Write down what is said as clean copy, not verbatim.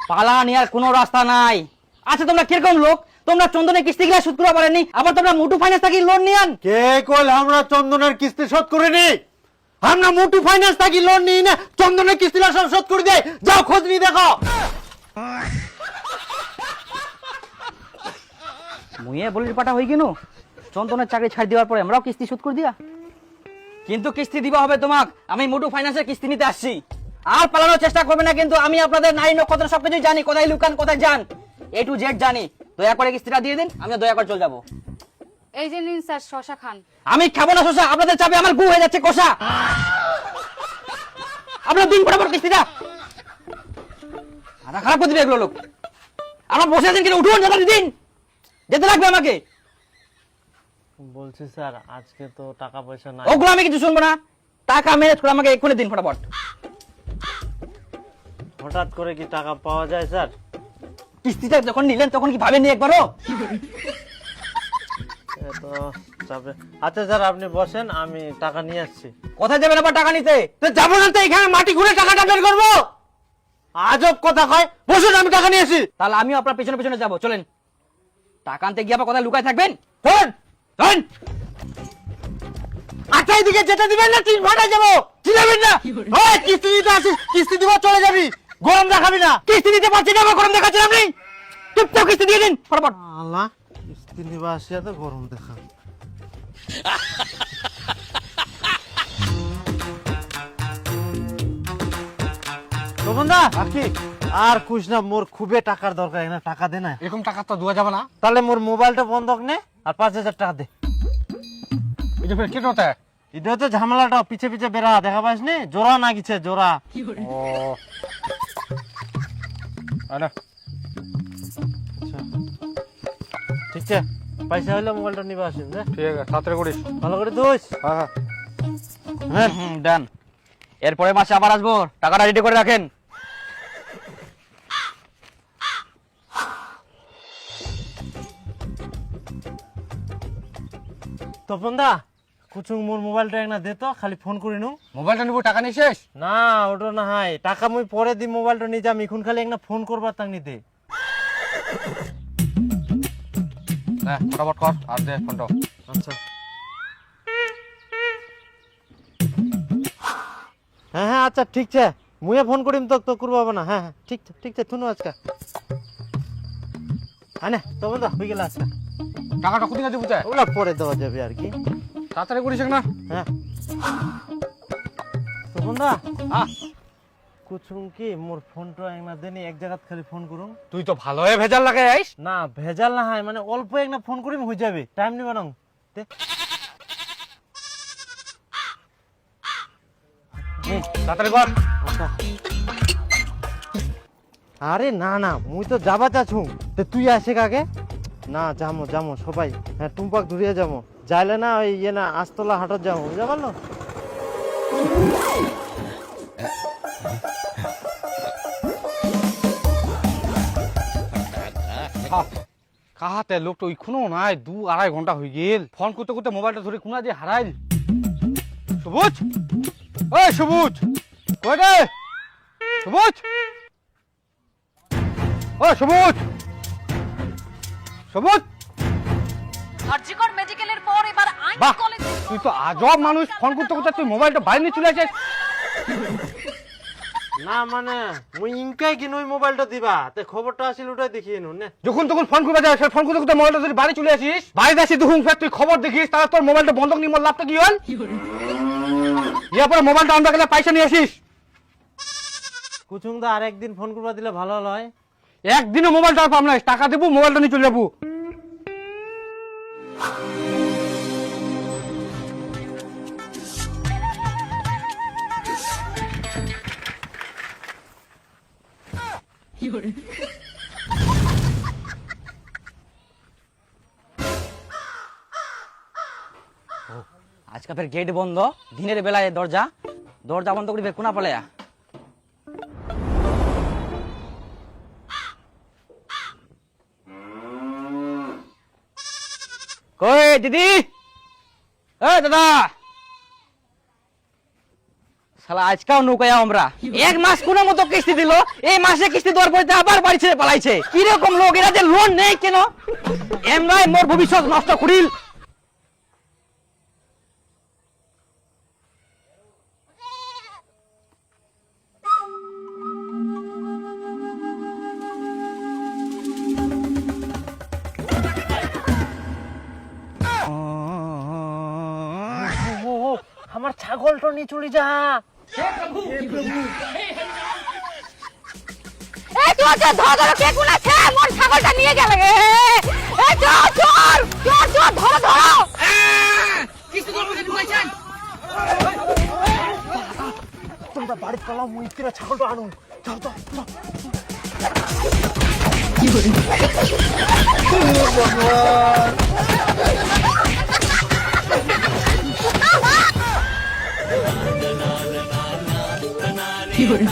পালা নেওয়ার কোনো রাস্তা নাই। আচ্ছা তোমরা কিরকম লোক, তোমরা চন্দনের কিস্তি গিলা শোধ করতে পারেনি, আবার তোমরা মুটু ফাইন্যান্স থেকে লোন নিয়ান। কে কইল আমরা চন্দনের কিস্তি শোধ করিনি? আমরা মুটু ফাইন্যান্স থেকে লোন নিই না, চন্দনের কিস্তিটা সব শোধ করে দেয়। যাও খোঁজ নিয়ে দেখো। মুয়ে বলির পাটা হই কেন, চন্দনের চাকরি ছাড় দেওয়ার পরে আমরাও কিস্তি শোধ করে দিয়া। কিন্তু কিস্তি দিবা হবে তোমাক, আমি মুটু ফাইন্যান্সের কিস্তি নিতে আসছি। আর পালানোর চেষ্টা করবে না, কিন্তু আমি আপনাদের নাই নক্ষত্র সবকিছু জানি, কোথায় লুকান কোথায় যান A to Z জানি। দয়া করে কিস্তিটা দিয়ে দিন, আমি দয়া করে চলে যাবো। এই যে নিন স্যার শশা খান। আমি খাবো না শশা, আপনাদের চাপে আমার গু হয়ে যাচ্ছে কষা। আপনার দিন পর কিস্তিটা মাথা খারাপ করে দিবে এগুলো লোক। আমার বসে আছেন কিনা, উঠুন যেতে দিন, যেতে লাগবে আমাকে। বলছি স্যার আজকে তো টাকা পয়সা নাই। ওগুলো আমি কিছু শুনবো না, টাকা ম্যানেজ করে আমাকে এক্ষুনি দিন ফটাফট। হঠাৎ করে কি টাকা পাওয়া যায় স্যার? কিস্তিটা যখন নিলেন তখন কি ভাবেননি একবারও? তো চাপে। আচ্ছা স্যার আপনি বসেন, আমি টাকা নিয়ে আসছি। কোথায় যাবেন আবার টাকা নিতে? তো যাবো না তো, এখানে মাটি ঘুরে টাকাটা বের করবো? আজব কথা কয়। বসুন, আমি টাকা নিয়ে আসি। তাহলে আমিও আপনার পেছনে পেছনে যাবো, চলেন। টাকা আনতে গিয়ে আবার কোথায় লুকায় থাকবেন? চলেন চলেন। আচ্ছা এদিকে যেতে দিবেন না, তিন ভাড়া যাবো। চিনাবেন না? ওই কিস্তি দিতে আসি, কিস্তি দিব চলে যাবি, গরম দেখাবি না। কিস্তি দিতে পারছি না, আবার গরম দেখাচ্ছেন আপনি। চুপচাপ কিস্তি দিয়ে দিন ফটাফট। আল্লাহ, কিস্তি নিবা আসিয়া তো গরম দেখা। বন্ধা কি আর কুছ না, মোর খুবই টাকার দরকার, না টাকা দে না। এরকম টাকা তো দেওয়া যাবে না। তাহলে মোর মোবাইলটা বন্ধক নে আর 5,000 টাকা দে। এটা ফের কি কথা? এটা তো ঝামেলাটা পিছে পিছে বেড়া, দেখা পাস নি? জোড়া না গেছে জোড়া। ও আরে ঠিক আছে, পয়সা হইলে মোবাইলটা নিবা আসেন। ঠিক আছে, তাড়াতাড়ি করিস। ভালো করে দোষ। হ্যাঁ হ্যাঁ ডান। এরপরে মাসে আবার আসবো, টাকাটা রেডি করে রাখেন। তপন দা, কুচুং মোর মোবাইলটা একটা দে তো, খালি ফোন করি নু। মোবাইলটা নিবো, টাকা নিয়ে শেষ? না ওটা না হয়, টাকা মুই পরে দি, মোবাইলটা নিয়ে যাম। এখন খালি একটা ফোন করবার তাক নি দে। হ্যাঁ ফটাফট কর আর দে ফোনটা। আচ্ছা হ্যাঁ হ্যাঁ আচ্ছা ঠিক আছে, মুয়ে ফোন করিম তো, তো করবো না। হ্যাঁ হ্যাঁ ঠিক আছে ঠিক আছে, শুনো আজকে হ্যাঁ না তপন দা হয়ে গেল আজকে। টাকাটা কোথায় দেবো? ওগুলা পরে দেওয়া যাবে আর কি। তাড়াতাড়ি করিস না। হ্যাঁ তপন দা, হ্যাঁ কুচুং কি মোর ফোনটা একটা দেনি, এক জায়গা খালি ফোন করুন। তুই তো ভালো হয়ে ভেজাল লাগাই আইস। না ভেজাল না হয়, মানে অল্প একটা ফোন করিম হয়ে যাবে, টাইম নিবে না। তাড়াতাড়ি কর। আচ্ছা আরে না না, মুই তো যাবা চাছুং, তে তুই আসে কাকে না। যামো যামো সবাই, হ্যাঁ টুম্পাক ধরিয়ে যাবো, যাইলে না ওই ইয়ে না আস্তলা হাটত যাবো, বুঝা পারলো? কাহাতে লোকটা ওইখানেও নাই, 2-2.5 ঘন্টা হয়ে গেল। ফোন করতে করতে মোবাইলটা ধরে কোনা দিয়ে হারাইল। সবুজ, ওই সবুজ কই রে? সবুজ, ও সবুজ, সবুজ। আরজিকর মেডিকেলের পর এবার আইন বাহ, কলেজ। তুই তো আজব মানুষ, ফোন করতে করতে তুই মোবাইলটা বাইরে নিয়ে চলে আসিস। না মানে মুই ইনকাই কিন ওই মোবাইলটা দিবা, তে খবরটা আসিল ওটাই দেখিয়ে নুন না। যখন তখন ফোন করবে যায়, ফোন করতে করতে মোবাইলটা ধরে বাড়ি চলে আসিস। বাড়িতে আসি দেখুন ফের তুই খবর দেখিস, তাহলে তোর মোবাইলটা বন্ধক নিয়ে মোর লাভটা কি হল? ইয়ার পরে মোবাইলটা আনতে গেলে পয়সা নিয়ে আসিস। কুচুং দা আর একদিন ফোন করবা দিলে ভালো হয়। একদিনও মোবাইলটা আর পাম না, টাকা দেবো মোবাইলটা নিয়ে চলে যাবো। আজকে ফের গেট বন্ধ, দিনের বেলায় দরজা দরজা বন্ধ করে ফের কোনা পালায়া। কই দিদি, এ দাদা, শালা আজকাও নৌকায় আমরা 1 মাস কোনো মতো কিস্তি দিল, এই মাসে কিস্তি দেওয়ার পরে তো আবার বাড়ি ছেড়ে পালাইছে। কি রকম লোক এরা, যে লোন নেই কেন? এমরাই মোর ভবিষ্যৎ নষ্ট করিল। আমার ছাগলটা নিয়ে চলে যা। এই চোর চোর ধরো ধরো, কে কোন আছে? মোর ছাগলটা নিয়ে গেল গে। এই চোর চোর চোর চোর ধরো ধরো। তোমরা বাড়িতে পালাও, মুই ফিরে ছাগলটা আনো। যাও যাও যাও। কি করে